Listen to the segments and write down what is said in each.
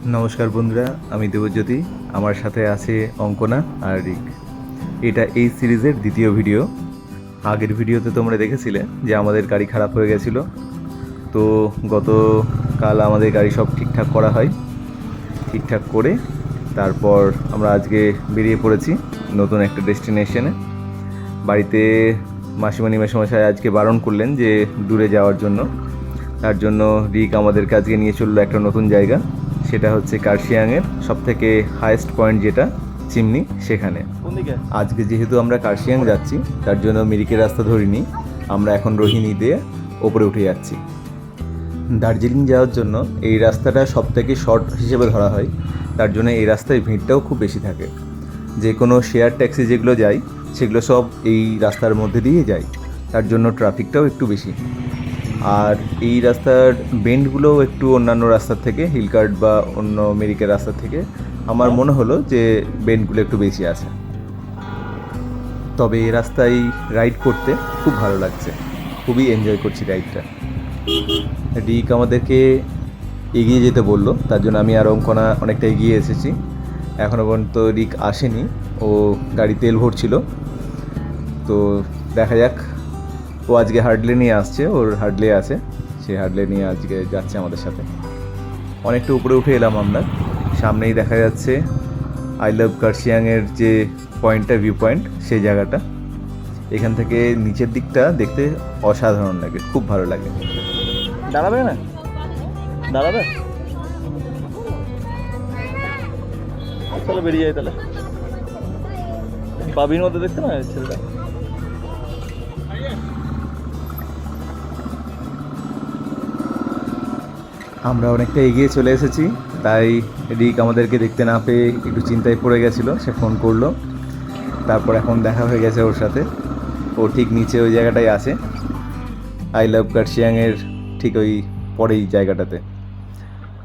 নমস্কার বন্ধুরা, আমি দেবজ্যোতি। আমার সাথে আছে অঙ্কনা আর রিক। এটা এই সিরিজের দ্বিতীয় ভিডিও। আগের ভিডিওতে তোমরা দেখেছিলে যে আমাদের গাড়ি খারাপ হয়ে গেছিলো। তো গতকাল আমাদের গাড়ি সব ঠিকঠাক করা হয়। ঠিকঠাক করে তারপর আমরা আজকে বেরিয়ে পড়েছি নতুন একটা ডেস্টিনেশনে। বাড়িতে মাসিমণি মেসোমশাই আজকে বারণ করলেন যে দূরে যাওয়ার জন্য। তার জন্য রিক আমাদেরকে আজকে নিয়ে চললো একটা নতুন জায়গা। সেটা হচ্ছে কার্শিয়াংয়ের সবথেকে হায়েস্ট পয়েন্ট, যেটা চিমনি, সেখানে। আজকে যেহেতু আমরা কার্শিয়াং যাচ্ছি, তার জন্য মিরিকের রাস্তা ধরিনি, আমরা এখন রোহিণী দিয়ে ওপরে উঠে যাচ্ছি। দার্জিলিং যাওয়ার জন্য এই রাস্তাটা সবথেকে শর্ট হিসেবে ধরা হয়। তার জন্য এই রাস্তায় ভিড়টাও খুব বেশি থাকে। যে কোনো শেয়ার ট্যাক্সি যেগুলো যায় সেগুলো সব এই রাস্তার মধ্যে দিয়ে যায়, তার জন্য ট্রাফিকটাও একটু বেশি। আর এই রাস্তার বেন্ডগুলোও একটু অন্যান্য রাস্তার থেকে, হিলকার্ট বা অন্য মেরিকের রাস্তার থেকে আমার মনে হলো যে বেন্ডগুলো একটু বেশি আছে। তবে এই রাস্তায় রাইড করতে খুব ভালো লাগছে, খুবই এনজয় করছি রাইডটা। রিক আমাদেরকে এগিয়ে যেতে বললো, তার জন্য আমি আর অঙ্কনা অনেকটা এগিয়ে এসেছি। এখনও পর্যন্ত রিক আসেনি, ও গাড়ি তেল ভরছিল। তো দেখা যাক, ও আজকে হার্ডলে নিয়ে আসছে, ওর হার্ডলে আছে, সে হার্ডলে নিয়ে আজকে যাচ্ছে আমাদের সাথে। অনেকটা উপরে উঠে এলাম আমরা, সামনেই দেখা যাচ্ছে আই লাভ কার্শিয়াংয়ের যে পয়েন্টটা, ভিউ পয়েন্ট, সেই জায়গাটা। এখান থেকে নিচের দিকটা দেখতে অসাধারণ লাগে, খুব ভালো লাগে। দাঁড়াবে না, দাঁড়াবে, চলো বেরিয়ে যাই তাহলে। বাবির মধ্যে দেখতে না ছেলেটা। আমরা অনেকটা এগিয়ে চলে এসেছি, তাই রিক আমাদেরকে দেখতে না পেয়ে একটু চিন্তায় পড়ে গেছিলো। সে ফোন করলো, তারপর এখন দেখা হয়ে গেছে ওর সাথে। ও ঠিক নিচে ওই জায়গাটায় আছে, আই লাভ কার্শিয়াংয়ের ঠিক ওই পরেই জায়গাটাতে।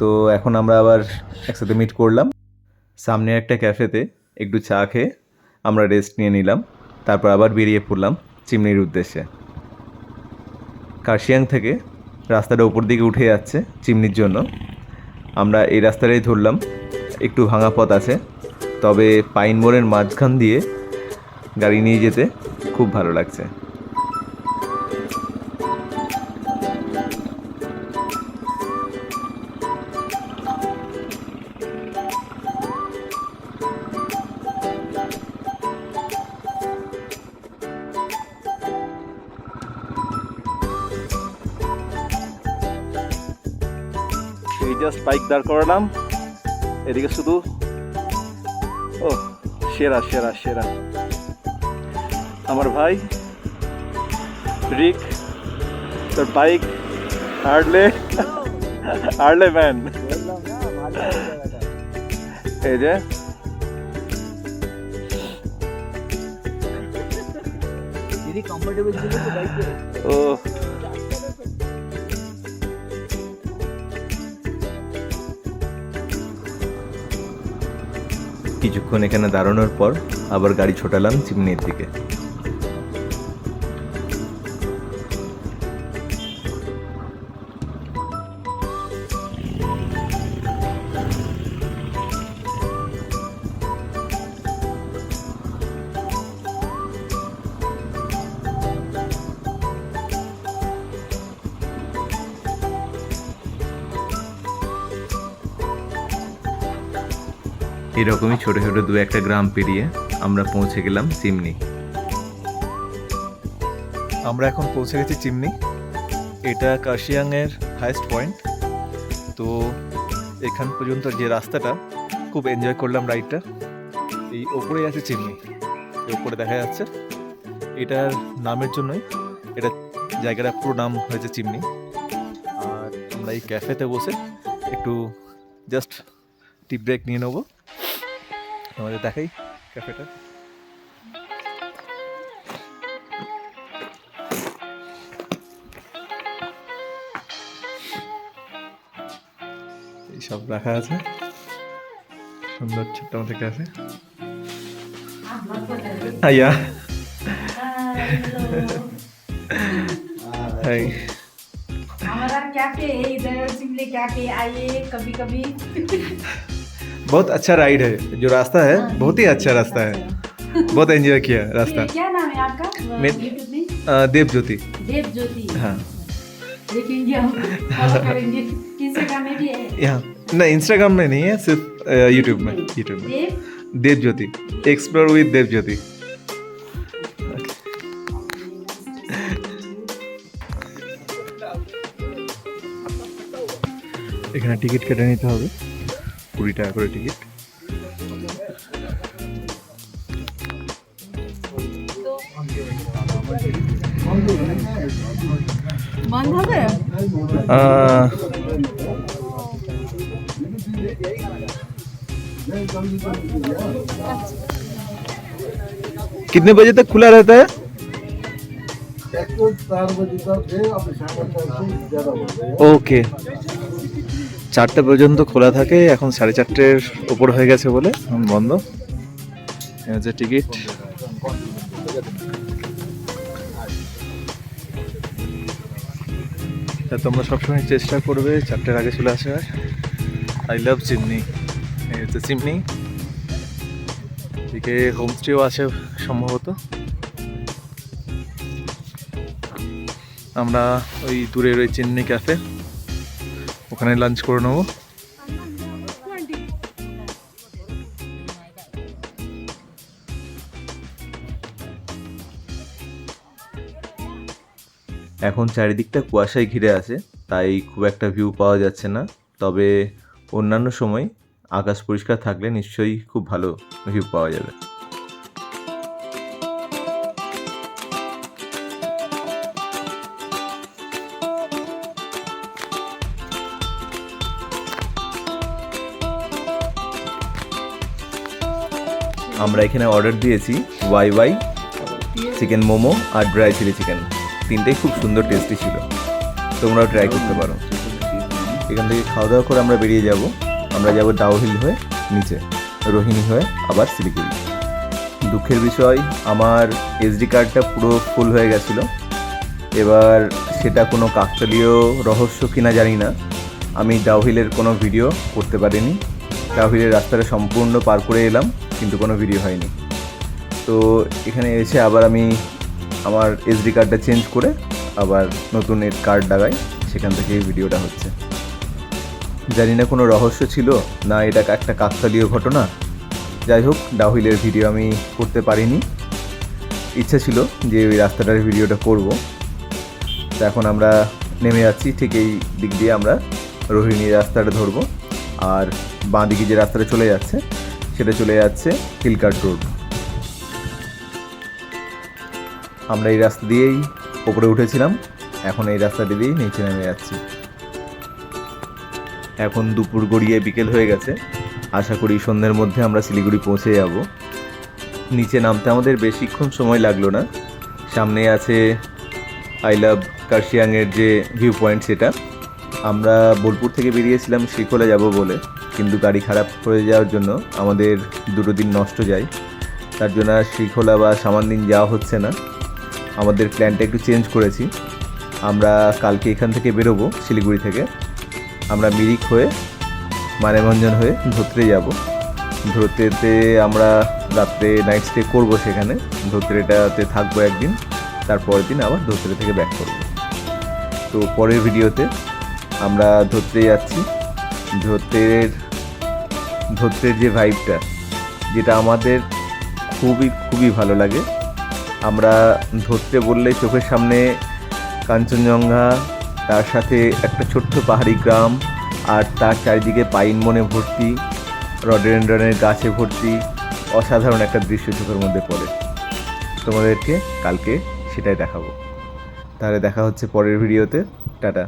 তো এখন আমরা আবার একসাথে মিট করলাম সামনে একটা ক্যাফেতে। একটু চা খেয়ে আমরা রেস্ট নিয়ে নিলাম, তারপর আবার বেরিয়ে পড়লাম চিমনির উদ্দেশ্যে। কার্শিয়াং থেকে রাস্তাটা উপর দিকে উঠে যাচ্ছে চিমনির জন্য। আমরা এই রাস্তাটাই ধরলাম, একটু ভাঙা পথ আছে, তবে পাইন মোড়ের মাঝখান দিয়ে গাড়ি নিয়ে যেতে খুব ভালো লাগছে। এই জাস্ট বাইক দাঁড় করালাম, এদিকে শুধু ও সেরা সেরা সেরা আমার ভাই রিক, তোর বাইক হার্ডলে, হার্ডলে ম্যান। এই যে ও কিছুক্ষণ এখানে দাঁড়ানোর পর আবার গাড়ি ছোটালাম চিমনির দিকে। এরকমই ছোটো ছোটো দু একটা গ্রাম পেরিয়ে আমরা পৌঁছে গেলাম চিমনি। আমরা এখন পৌঁছে গেছি চিমনি। এটা কার্শিয়াংয়ের হাইস্ট পয়েন্ট। তো এখান পর্যন্ত যে রাস্তাটা, খুব এনজয় করলাম রাইডটা। এই ওপরেই আছে চিমনি, এই ওপরে দেখা যাচ্ছে। এটার নামের জন্যই এটা জায়গাটা পুরো নাম হয়েছে চিমনি। আর আমরা এই ক্যাফেতে বসে একটু জাস্ট টি ব্রেক নিয়ে নেবো। আমাদের দেখাই ক্যাফেটা। এইসব রাখা আছে, সুন্দর ছোট্ট মতো ক্যাফে। আয়া হাই, कैफे है इधर, शिमले कैफे आइए कभी कभी। बहुत अच्छा राइड है, जो रास्ता है बहुत ही अच्छा रास्ता है, बहुत एंजॉय किया रास्ता। क्या नाम है आपका YouTube में? देवज्योति। देवज्योति। हाँ, देखेंगे हम, फॉलो करेंगे। इंस्टाग्राम में भी है? यहाँ नहीं, इंस्टाग्राम में नहीं है, सिर्फ यूट्यूब में। यूट्यूब में देवज्योति, एक्सप्लोर विद देवज्योति। এখানে টিকিট কেটে নিতে হবে, 20 টাকা করে টিকিট। বন্ধ হবে? कितने बजे तक खुला रहता है? 4 बजे तक है, अब 4:30 ওকে, 4টে পর্যন্ত খোলা থাকে, এখন 4:30-এর উপর হয়ে গেছে বলে এখন বন্ধ। এই হচ্ছে টিকিট। তা তোমরা সবসময় চেষ্টা করবে 4টের আগে চলে আসার। I love chimney. এই হচ্ছে চিমনি, এদিকে হোমস্টেও আছে সম্ভবত। আমরা ওই দূরের ওই চিমনি ক্যাফে, ওখানে লাঞ্চ করে নেবো। এখন চারিদিকটা কুয়াশায় ঘিরে আছে, তাই খুব একটা ভিউ পাওয়া যাচ্ছে না, তবে অন্যান্য সময় আকাশ পরিষ্কার থাকলে নিশ্চয়ই খুব ভালো ভিউ পাওয়া যাবে। আমরা এখানে অর্ডার দিয়েছি ওয়াই চিকেন মোমো আর ড্রাই চিলি চিকেন, তিনটেই খুব সুন্দর টেস্টি ছিল, তোমরাও ট্রাই করতে পারো। এখান থেকে খাওয়া দাওয়া করে আমরা বেরিয়ে যাব। আমরা যাব ডাউহিল হয়ে নিচে, রোহিণী হয়ে আবার শিলিগুড়ি। দুঃখের বিষয়, আমার এসডি কার্ডটা পুরো ফুল হয়ে গেছিলো। এবার সেটা কোনো কাকতালীয় রহস্য কিনা জানি না, আমি ডাউহিলের কোনো ভিডিও করতে পারিনি। ডাউহিলের রাস্তাটা সম্পূর্ণ পার করে এলাম, কিন্তু কোনো ভিডিও হয়নি। তো এখানে এসে আবার আমি আমার এসডি কার্ডটা চেঞ্জ করে আবার নতুন কার্ড লাগাই, সেখান থেকে এই ভিডিওটা হচ্ছে। জানি না কোনো রহস্য ছিল না এটা একটা কাকতালীয় ঘটনা। যাই হোক, ডাউহিলের ভিডিও আমি করতে পারিনি, ইচ্ছা ছিল যে ওই রাস্তাটার ভিডিওটা করব। তো এখন আমরা নেমে যাচ্ছি, ঠিক এই দিক দিয়ে আমরা রোহিণীর রাস্তাটা ধরবো, আর বাঁ দিকে যে রাস্তাটা চলে যাচ্ছে সেটা চলে যাচ্ছে হিলকার্ট রোড। আমরা এই রাস্তা দিয়েই ওপরে উঠেছিলাম, এখন এই রাস্তাটি দিয়েই নিচে নেমে যাচ্ছি। এখন দুপুর গড়িয়ে বিকেল হয়ে গেছে, আশা করি সন্ধ্যের মধ্যে আমরা শিলিগুড়ি পৌঁছে যাব। নিচে নামতে আমাদের বেশিক্ষণ সময় লাগলো না। সামনে আছে আই লাভ কার্শিয়াংয়ের যে ভিউ পয়েন্ট, সেটা। আমরা বোলপুর থেকে বেরিয়েছিলাম শ্রীখোলা যাব বলে, কিন্তু গাড়ি খারাপ হয়ে যাওয়ার জন্য আমাদের 2 দিন নষ্ট যায়। তার জন্য আর শ্রীখোলা বা সামানদিন যাওয়া হচ্ছে না। আমাদের প্ল্যানটা একটু চেঞ্জ করেছি। আমরা কালকে এখান থেকে বেরোবো শিলিগুড়ি থেকে, আমরা মিরিক হয়ে মানেভঞ্জন হয়ে ধোত্রে যাব। ধোত্রেতে আমরা রাত্রে নাইট স্টে করবো, সেখানে ধোত্রেটাতে থাকবো একদিন, তারপরের দিন আবার ধোত্রে থেকে ব্যাক করব। তো পরের ভিডিওতে আমরা ধোত্রে যাচ্ছি। ধোত্রের যে ভাইবটা, যেটা আমাদের খুবই ভালো লাগে। আমরা ধোত্রে বললেই চোখের সামনে কাঞ্চনজঙ্ঘা, তার সাথে একটা ছোট্ট পাহাড়ি গ্রাম, আর তার চারিদিকে পাইন বনে ভর্তি, রডেনড্রনের গাছে ভর্তি, অসাধারণ একটা দৃশ্য চোখের মধ্যে পড়ে। তোমাদেরকে কালকে সেটাই দেখাবো। তাহলে দেখা হচ্ছে পরের ভিডিওতে। টাটা।